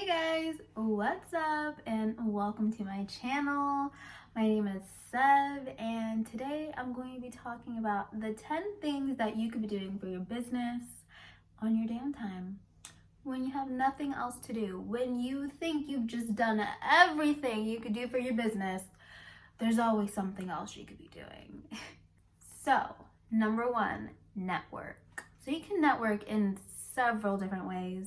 Hey guys, what's up and welcome to my channel. My name is Sev and today I'm going to be talking about the 10 things that you could be doing for your business on your downtime. When you have nothing else to do, when you think you've just done everything you could do for your business, there's always something else you could be doing. So, number one, network. So you can network in several different ways.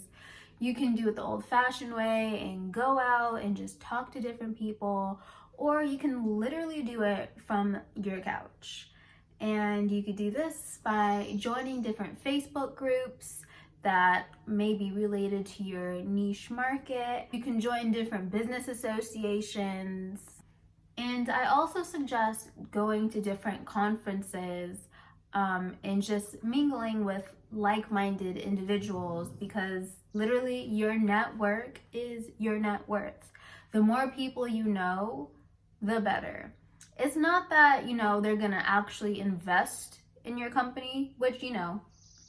You can do it the old-fashioned way and go out and just talk to different people, or you can literally do it from your couch. And you could do this by joining different Facebook groups that may be related to your niche market. You can join different business associations. And I also suggest going to different conferences and just mingling with like-minded individuals, because literally your network is your net worth. The more people you know, the better. It's not that, they're gonna actually invest in your company, which,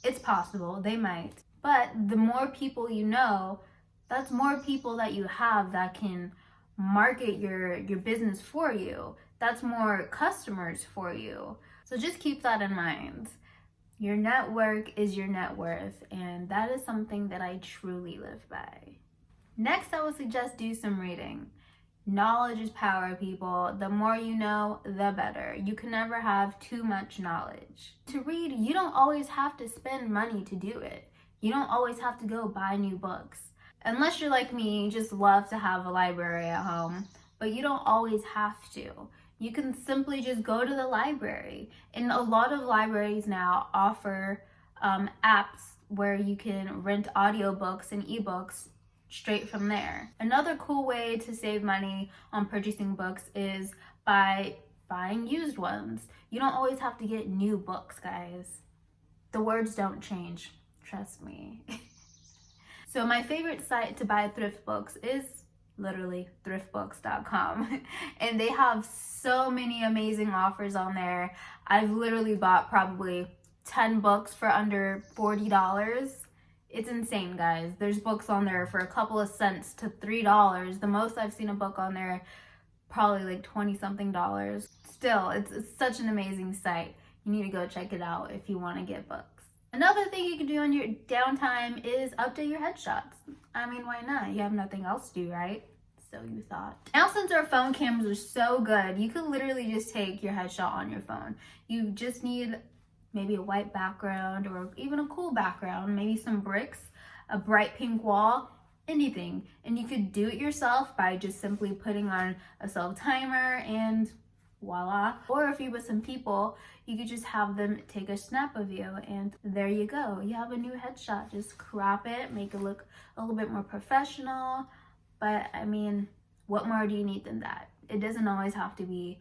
it's possible, they might. But the more people you know, that's more people that you have that can market your business for you. That's more customers for you. So just keep that in mind. Your network is your net worth, and that is something that I truly live by. Next, I would suggest do some reading. Knowledge is power, people. The more you know, the better. You can never have too much knowledge. To read, you don't always have to spend money to do it. You don't always have to go buy new books. Unless you're like me, you just love to have a library at home, but you don't always have to. You can simply just go to the library. And a lot of libraries now offer apps where you can rent audiobooks and ebooks straight from there. Another cool way to save money on purchasing books is by buying used ones. You don't always have to get new books, guys. The words don't change, trust me. So my favorite site to buy thrift books is literally thriftbooks.com. And they have so many amazing offers on there. I've literally bought probably 10 books for under $40. It's insane, guys. There's books on there for a couple of cents to $3. The most I've seen a book on there, probably like 20 something dollars. Still, it's such an amazing site. You need to go check it out if you want to get books. Another thing you can do on your downtime is update your headshots. I mean, why not? You have nothing else to do, right? So you thought. Now, since our phone cameras are so good, you can literally just take your headshot on your phone. You just need maybe a white background or even a cool background, maybe some bricks, a bright pink wall, anything. And you could do it yourself by just simply putting on a self timer and voila. Or if you're with some people, you could just have them take a snap of you and there you go. You have a new headshot. Just crop it, make it look a little bit more professional. But I mean, what more do you need than that? It doesn't always have to be,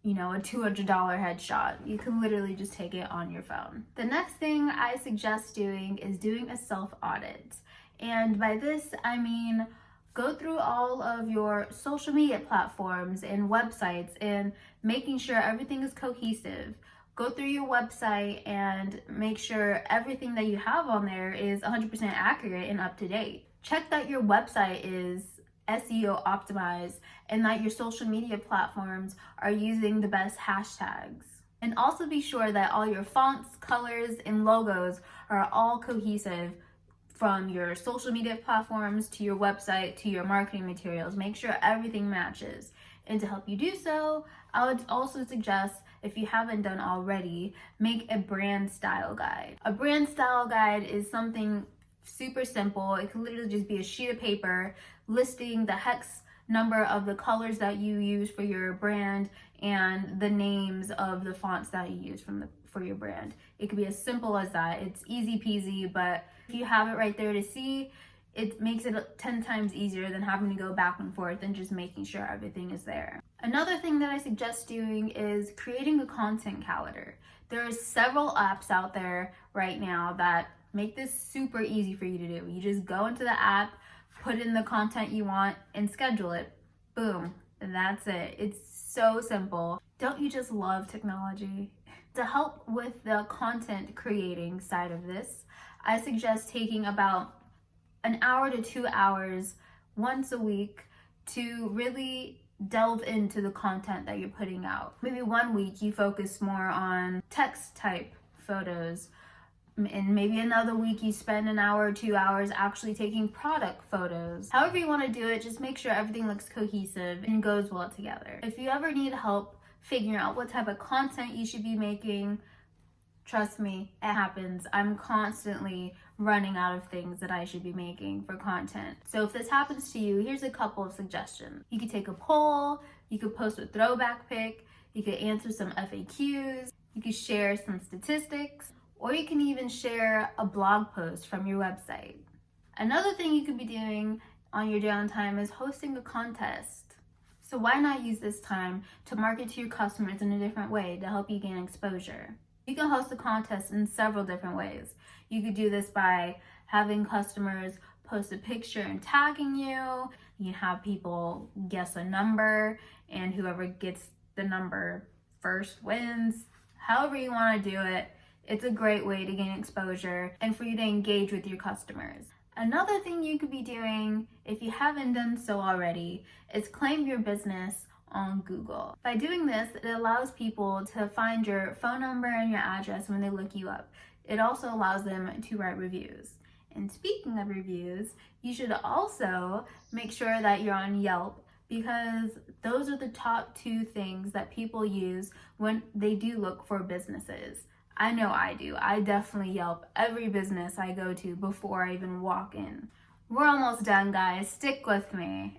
a $200 headshot. You can literally just take it on your phone. The next thing I suggest doing is doing a self-audit. And by this, I mean, go through all of your social media platforms and websites and making sure everything is cohesive. Go through your website and make sure everything that you have on there is 100% accurate and up to date. Check that your website is SEO optimized and that your social media platforms are using the best hashtags. And also be sure that all your fonts, colors, and logos are all cohesive from your social media platforms to your website to your marketing materials. Make sure everything matches. And to help you do so, I would also suggest, if you haven't done already, make a brand style guide. A brand style guide is something super simple. It can literally just be a sheet of paper listing the hex number of the colors that you use for your brand and the names of the fonts that you use for your brand. It could be as simple as that. It's easy peasy, but if you have it right there to see, it makes it 10 times easier than having to go back and forth and just making sure everything is there. Another thing that I suggest doing is creating a content calendar. There are several apps out there right now that make this super easy for you to do. You just go into the app, put in the content you want, and schedule it. Boom, and that's it. It's so simple. Don't you just love technology? To help with the content creating side of this, I suggest taking about an hour to 2 hours once a week to really delve into the content that you're putting out. Maybe one week you focus more on text type photos, and maybe another week you spend an hour or 2 hours actually taking product photos. However you want to do it, just make sure everything looks cohesive and goes well together. If you ever need help figuring out what type of content you should be making, trust me, it happens. I'm constantly running out of things that I should be making for content. So if this happens to you, here's a couple of suggestions. You could take a poll, you could post a throwback pic, you could answer some FAQs, you could share some statistics, or you can even share a blog post from your website. Another thing you could be doing on your downtime is hosting a contest. So why not use this time to market to your customers in a different way to help you gain exposure? You can host a contest in several different ways. You could do this by having customers post a picture and tagging you. You can have people guess a number, and whoever gets the number first wins. However you want to do it, it's a great way to gain exposure and for you to engage with your customers. Another thing you could be doing, if you haven't done so already, is claim your business on Google. By doing this, it allows people to find your phone number and your address when they look you up. It also allows them to write reviews. And speaking of reviews, you should also make sure that you're on Yelp, because those are the top 2 things that people use when they do look for businesses. I know I do. I definitely Yelp every business I go to before I even walk in. We're almost done, guys. Stick with me.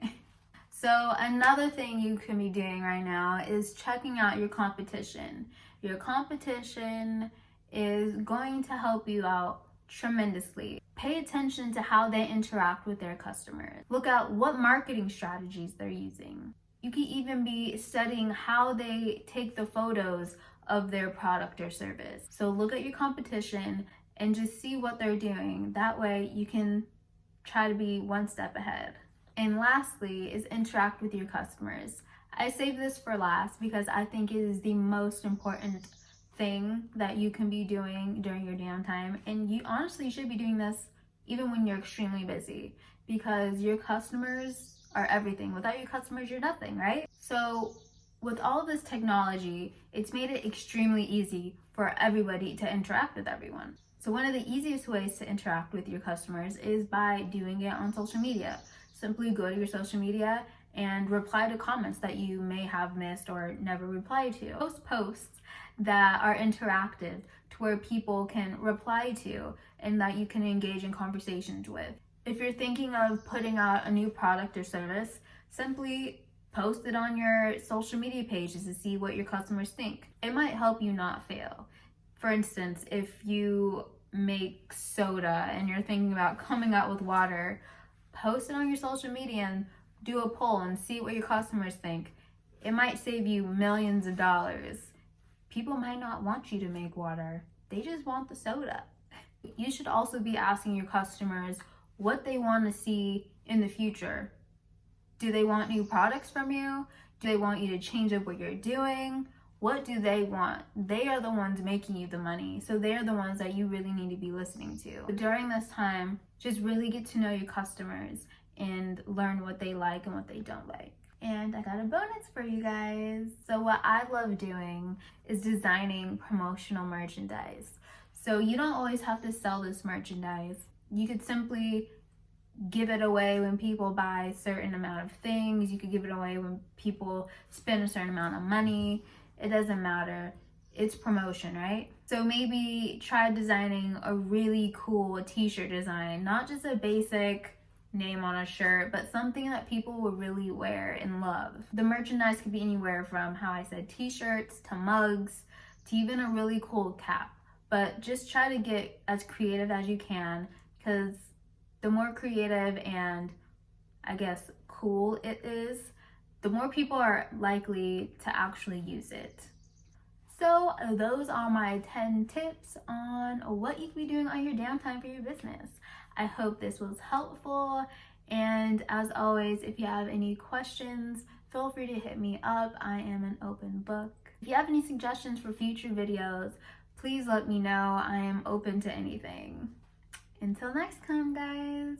So another thing you can be doing right now is checking out your competition. Your competition is going to help you out tremendously. Pay attention to how they interact with their customers. Look at what marketing strategies they're using. You can even be studying how they take the photos of their product or service. So look at your competition and just see what they're doing. That way you can try to be one step ahead. And lastly is interact with your customers. I saved this for last because I think it is the most important thing that you can be doing during your downtime. And you honestly should be doing this even when you're extremely busy, because your customers are everything. Without your customers, you're nothing, right? So with all of this technology, it's made it extremely easy for everybody to interact with everyone. So one of the easiest ways to interact with your customers is by doing it on social media. Simply go to your social media and reply to comments that you may have missed or never replied to. Post posts that are interactive to where people can reply to and that you can engage in conversations with. If you're thinking of putting out a new product or service, simply post it on your social media pages to see what your customers think. It might help you not fail. For instance, if you make soda and you're thinking about coming out with water, post it on your social media and do a poll and see what your customers think. It might save you millions of dollars. People might not want you to make water. They just want the soda. You should also be asking your customers what they want to see in the future. Do they want new products from you? Do they want you to change up what you're doing? What do they want? They are the ones making you the money, so they're the ones that you really need to be listening to. During this time, just really get to know your customers and learn what they like and what they don't like. And I got a bonus for you guys. So what I love doing is designing promotional merchandise. So you don't always have to sell this merchandise. You could simply give it away when people buy a certain amount of things. You could give it away when people spend a certain amount of money. It doesn't matter. It's promotion, right? So maybe try designing a really cool t-shirt design, not just a basic name on a shirt, but something that people will really wear and love. The merchandise could be anywhere from, how I said, t-shirts to mugs to even a really cool cap. But just try to get as creative as you can, because the more creative and, I guess, cool it is, the more people are likely to actually use it. So those are my 10 tips on what you can be doing on your downtime for your business. I hope this was helpful. And as always, if you have any questions, feel free to hit me up. I am an open book. If you have any suggestions for future videos, please let me know. I am open to anything. Until next time, guys.